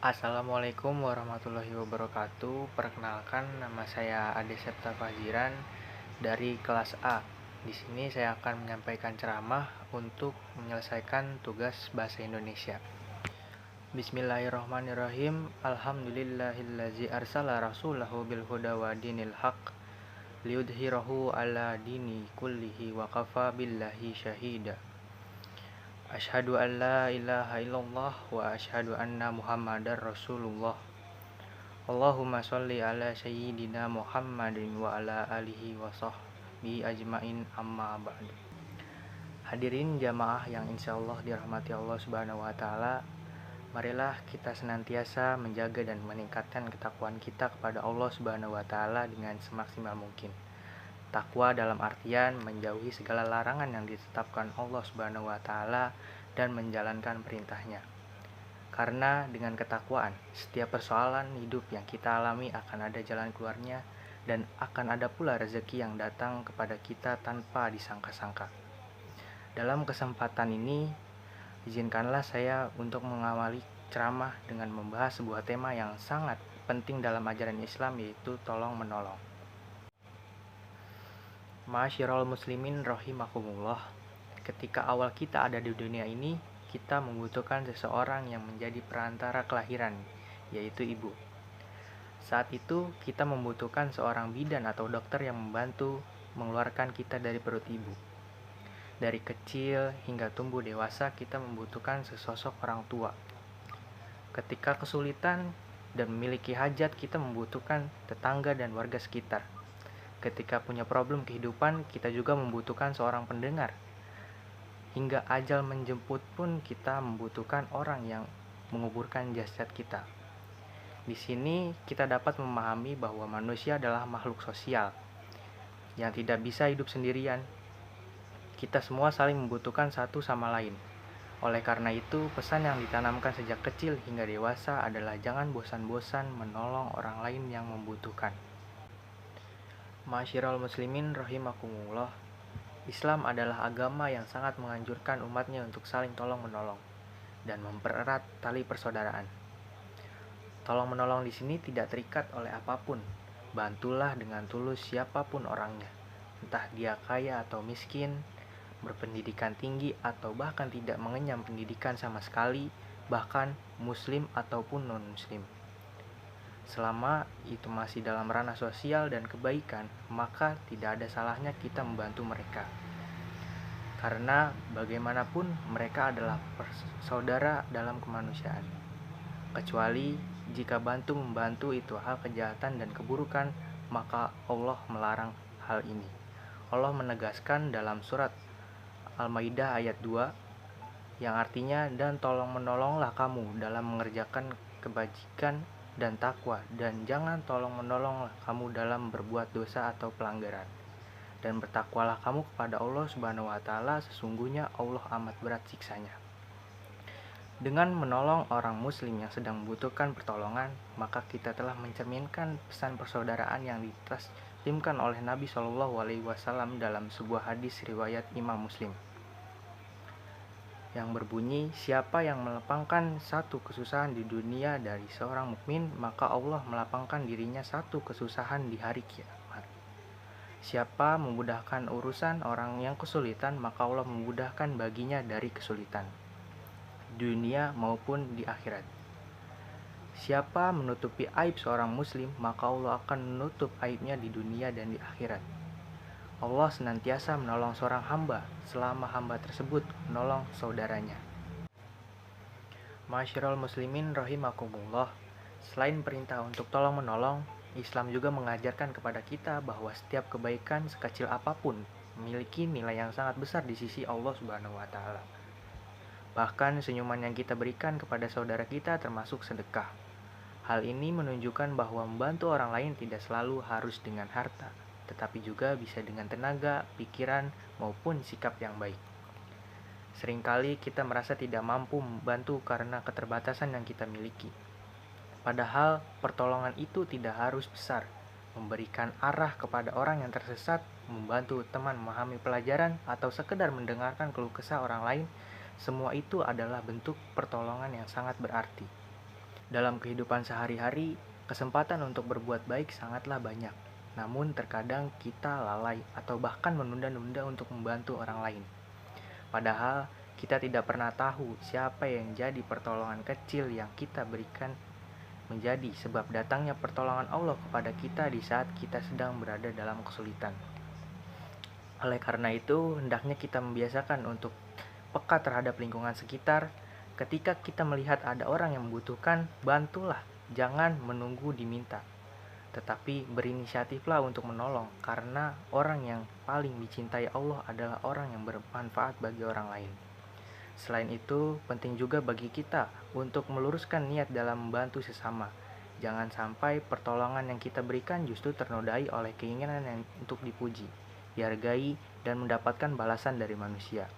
Assalamualaikum warahmatullahi wabarakatuh. Perkenalkan, nama saya Ade Septa Fajiran dari kelas A. Di sini saya akan menyampaikan ceramah untuk menyelesaikan tugas bahasa Indonesia. Bismillahirrahmanirrahim. Alhamdulillahillazi arsala rasulahu bil huda wa dinil haq liyudhhirahu ala dini kullihi wa kafa billahi syahida. Asyhadu an la ilaha illallah wa asyhadu anna Muhammadar Rasulullah. Allahumma sholli ala sayyidina Muhammadin wa ala alihi wa sahbihi ajmain, amma ba'du. Hadirin jamaah yang insyaallah dirahmati Allah Subhanahu wa taala, marilah kita senantiasa menjaga dan meningkatkan ketakwaan kita kepada Allah Subhanahu wa taala dengan semaksimal mungkin. Takwa dalam artian menjauhi segala larangan yang ditetapkan Allah Subhanahu wa taala dan menjalankan perintahnya. Karena dengan ketakwaan, setiap persoalan hidup yang kita alami akan ada jalan keluarnya dan akan ada pula rezeki yang datang kepada kita tanpa disangka-sangka. Dalam kesempatan ini, izinkanlah saya untuk mengawali ceramah dengan membahas sebuah tema yang sangat penting dalam ajaran Islam, yaitu tolong menolong. Ma'asyiral muslimin rahimakumullah. Ketika awal kita ada di dunia ini, kita membutuhkan seseorang yang menjadi perantara kelahiran, yaitu ibu. Saat itu, kita membutuhkan seorang bidan atau dokter yang membantu mengeluarkan kita dari perut ibu. Dari kecil hingga tumbuh dewasa, kita membutuhkan sesosok orang tua. Ketika kesulitan dan memiliki hajat, kita membutuhkan tetangga dan warga sekitar. Ketika punya problem kehidupan, kita juga membutuhkan seorang pendengar. Hingga ajal menjemput pun kita membutuhkan orang yang menguburkan jasad kita. Di sini kita dapat memahami bahwa manusia adalah makhluk sosial yang tidak bisa hidup sendirian. Kita semua saling membutuhkan satu sama lain. Oleh karena itu, pesan yang ditanamkan sejak kecil hingga dewasa adalah jangan bosan-bosan menolong orang lain yang membutuhkan. Ma'asyiral muslimin rahimakumullah. Islam adalah agama yang sangat menganjurkan umatnya untuk saling tolong-menolong dan mempererat tali persaudaraan. Tolong-menolong di sini tidak terikat oleh apapun. Bantulah dengan tulus siapapun orangnya, entah dia kaya atau miskin, berpendidikan tinggi atau bahkan tidak mengenyam pendidikan sama sekali, bahkan muslim ataupun non-muslim. Selama itu masih dalam ranah sosial dan kebaikan, maka tidak ada salahnya kita membantu mereka. Karena bagaimanapun mereka adalah saudara dalam kemanusiaan. Kecuali jika bantu-membantu itu hal kejahatan dan keburukan, maka Allah melarang hal ini. Allah menegaskan dalam surat Al-Maidah ayat 2 yang artinya, dan tolong-menolonglah kamu dalam mengerjakan kebajikan dan takwa, dan jangan tolong-menolonglah kamu dalam berbuat dosa atau pelanggaran. Dan bertakwalah kamu kepada Allah Subhanahu wa taala, sesungguhnya Allah amat berat siksanya. Dengan menolong orang muslim yang sedang membutuhkan pertolongan, maka kita telah mencerminkan pesan persaudaraan yang ditaslimkan oleh Nabi SAW dalam sebuah hadis riwayat Imam Muslim, yang berbunyi, siapa yang melapangkan satu kesusahan di dunia dari seorang mukmin, maka Allah melapangkan dirinya satu kesusahan di hari kiamat. Siapa memudahkan urusan orang yang kesulitan, maka Allah memudahkan baginya dari kesulitan, dunia maupun di akhirat. Siapa menutupi aib seorang muslim, maka Allah akan menutup aibnya di dunia dan di akhirat. Allah senantiasa menolong seorang hamba selama hamba tersebut menolong saudaranya. Ma'asyiral muslimin rahimakumullah. Selain perintah untuk tolong menolong, Islam juga mengajarkan kepada kita bahwa setiap kebaikan sekecil apapun memiliki nilai yang sangat besar di sisi Allah Subhanahu wa taala. Bahkan senyuman yang kita berikan kepada saudara kita termasuk sedekah. Hal ini menunjukkan bahwa membantu orang lain tidak selalu harus dengan harta, tetapi juga bisa dengan tenaga, pikiran, maupun sikap yang baik. Seringkali kita merasa tidak mampu membantu karena keterbatasan yang kita miliki. Padahal pertolongan itu tidak harus besar. Memberikan arah kepada orang yang tersesat, membantu teman memahami pelajaran, atau sekedar mendengarkan keluh kesah orang lain, semua itu adalah bentuk pertolongan yang sangat berarti. Dalam kehidupan sehari-hari, kesempatan untuk berbuat baik sangatlah banyak. Namun terkadang kita lalai atau bahkan menunda-nunda untuk membantu orang lain. Padahal kita tidak pernah tahu siapa yang jadi pertolongan kecil yang kita berikan menjadi sebab datangnya pertolongan Allah kepada kita di saat kita sedang berada dalam kesulitan. Oleh karena itu, hendaknya kita membiasakan untuk peka terhadap lingkungan sekitar. Ketika kita melihat ada orang yang membutuhkan, bantulah, jangan menunggu diminta. Tetapi berinisiatiflah untuk menolong, karena orang yang paling dicintai Allah adalah orang yang bermanfaat bagi orang lain. Selain itu, penting juga bagi kita untuk meluruskan niat dalam membantu sesama. Jangan sampai pertolongan yang kita berikan justru ternodai oleh keinginan yang untuk dipuji, dihargai, dan mendapatkan balasan dari manusia.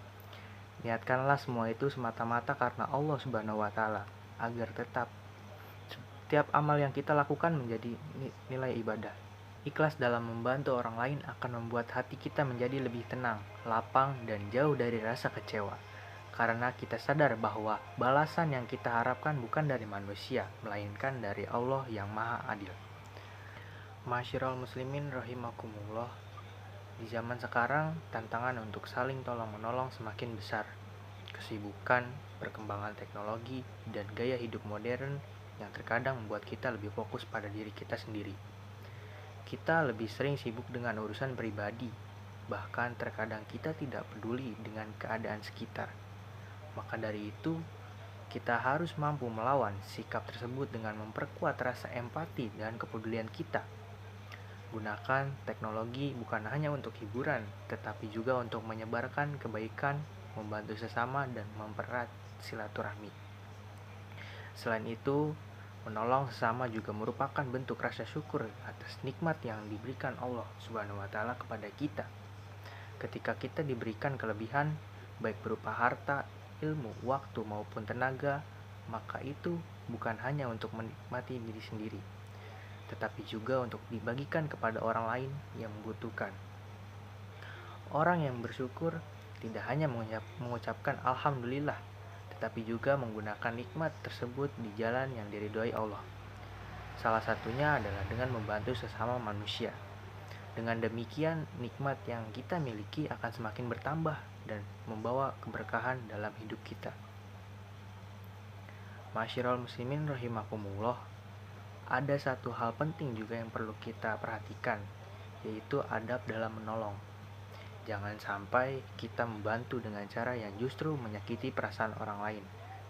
Niatkanlah semua itu semata-mata karena Allah Subhanahu wa Ta'ala, agar tetap setiap amal yang kita lakukan menjadi nilai ibadah. Ikhlas dalam membantu orang lain akan membuat hati kita menjadi lebih tenang, lapang, dan jauh dari rasa kecewa. Karena kita sadar bahwa balasan yang kita harapkan bukan dari manusia, melainkan dari Allah yang Maha Adil. Masyiral muslimin rahimakumullah. Di zaman sekarang, tantangan untuk saling tolong-menolong semakin besar. Kesibukan, perkembangan teknologi, dan gaya hidup modern yang terkadang membuat kita lebih fokus pada diri kita sendiri. Kita lebih sering sibuk dengan urusan pribadi, bahkan terkadang kita tidak peduli dengan keadaan sekitar. Maka dari itu, kita harus mampu melawan sikap tersebut dengan memperkuat rasa empati dan kepedulian kita. Gunakan teknologi bukan hanya untuk hiburan, tetapi juga untuk menyebarkan kebaikan, membantu sesama, dan mempererat silaturahmi. Selain itu, menolong sesama juga merupakan bentuk rasa syukur atas nikmat yang diberikan Allah Subhanahu wa Ta'ala kepada kita. Ketika kita diberikan kelebihan, baik berupa harta, ilmu, waktu, maupun tenaga, maka itu bukan hanya untuk menikmati diri sendiri, tetapi juga untuk dibagikan kepada orang lain yang membutuhkan. Orang yang bersyukur tidak hanya mengucapkan Alhamdulillah, tetapi juga menggunakan nikmat tersebut di jalan yang diridhoi Allah. Salah satunya adalah dengan membantu sesama manusia. Dengan demikian, nikmat yang kita miliki akan semakin bertambah dan membawa keberkahan dalam hidup kita. Masyiral muslimin rahimakumullah. Ada satu hal penting juga yang perlu kita perhatikan, yaitu adab dalam menolong. Jangan sampai kita membantu dengan cara yang justru menyakiti perasaan orang lain,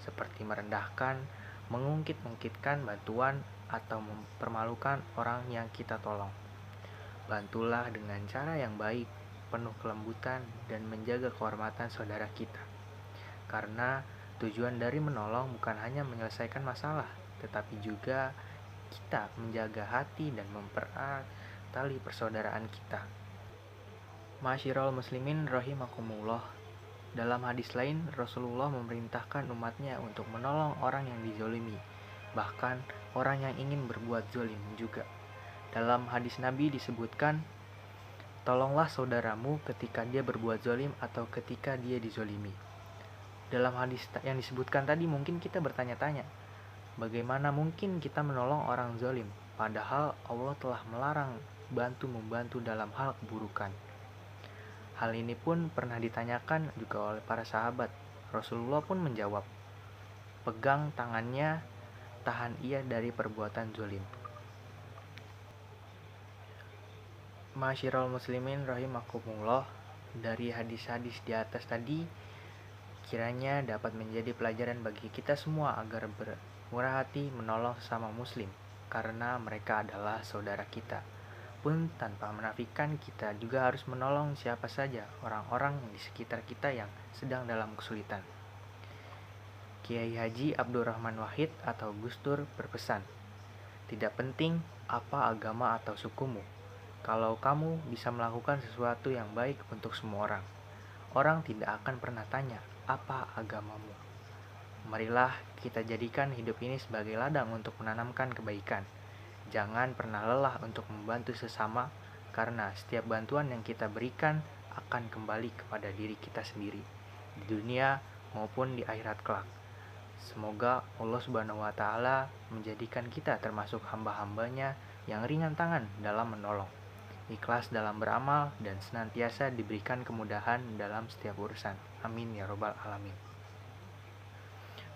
seperti merendahkan, mengungkit-ungkitkan bantuan, atau mempermalukan orang yang kita tolong. Bantulah dengan cara yang baik, penuh kelembutan, dan menjaga kehormatan saudara kita. Karena tujuan dari menolong bukan hanya menyelesaikan masalah, tetapi juga kita menjaga hati dan mempererat tali persaudaraan kita. Masyiral muslimin rahimakumullah. Dalam hadis lain, Rasulullah memerintahkan umatnya untuk menolong orang yang dizolimi, bahkan orang yang ingin berbuat zolim juga. Dalam hadis Nabi disebutkan, tolonglah saudaramu ketika dia berbuat zolim atau ketika dia dizolimi. Dalam hadis yang disebutkan tadi mungkin kita bertanya-tanya, bagaimana mungkin kita menolong orang zolim, padahal Allah telah melarang membantu dalam hal keburukan. Hal ini pun pernah ditanyakan juga oleh para sahabat. Rasulullah pun menjawab, pegang tangannya, tahan ia dari perbuatan zolim. Masyiral muslimin rahimakumullah. Dari hadis-hadis di atas tadi, kiranya dapat menjadi pelajaran bagi kita semua agar bermurah hati menolong sesama muslim, karena mereka adalah saudara kita. Pun tanpa menafikan, kita juga harus menolong siapa saja orang-orang di sekitar kita yang sedang dalam kesulitan. Kiai Haji Abdurrahman Wahid atau Gus Dur berpesan, tidak penting apa agama atau sukumu, kalau kamu bisa melakukan sesuatu yang baik untuk semua orang, orang tidak akan pernah tanya apa agamamu. Marilah kita jadikan hidup ini sebagai ladang untuk menanamkan kebaikan. Jangan pernah lelah untuk membantu sesama, karena setiap bantuan yang kita berikan akan kembali kepada diri kita sendiri, di dunia maupun di akhirat kelak. Semoga Allah Subhanahu wa Ta'ala menjadikan kita termasuk hamba-hambanya yang ringan tangan dalam menolong, ikhlas dalam beramal, dan senantiasa diberikan kemudahan dalam setiap urusan. Amin ya robbal alamin.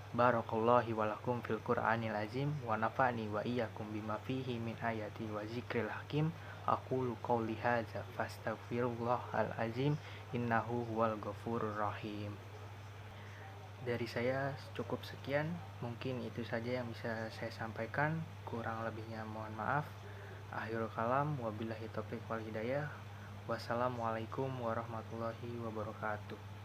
Barakallahu walakum fil Qur'anil azim wa nafa'ni wa iyyakum bima fihi min ayati wa zikril hakim. Aqulu qawli hadza fastaghfirullahal azim innahu huwal ghafurur rahim. Dari saya cukup sekian, mungkin itu saja yang bisa saya sampaikan, kurang lebihnya mohon maaf. Akhirul kalam, wabillahi taufiq wal hidayah. Wassalamualaikum warahmatullahi wabarakatuh.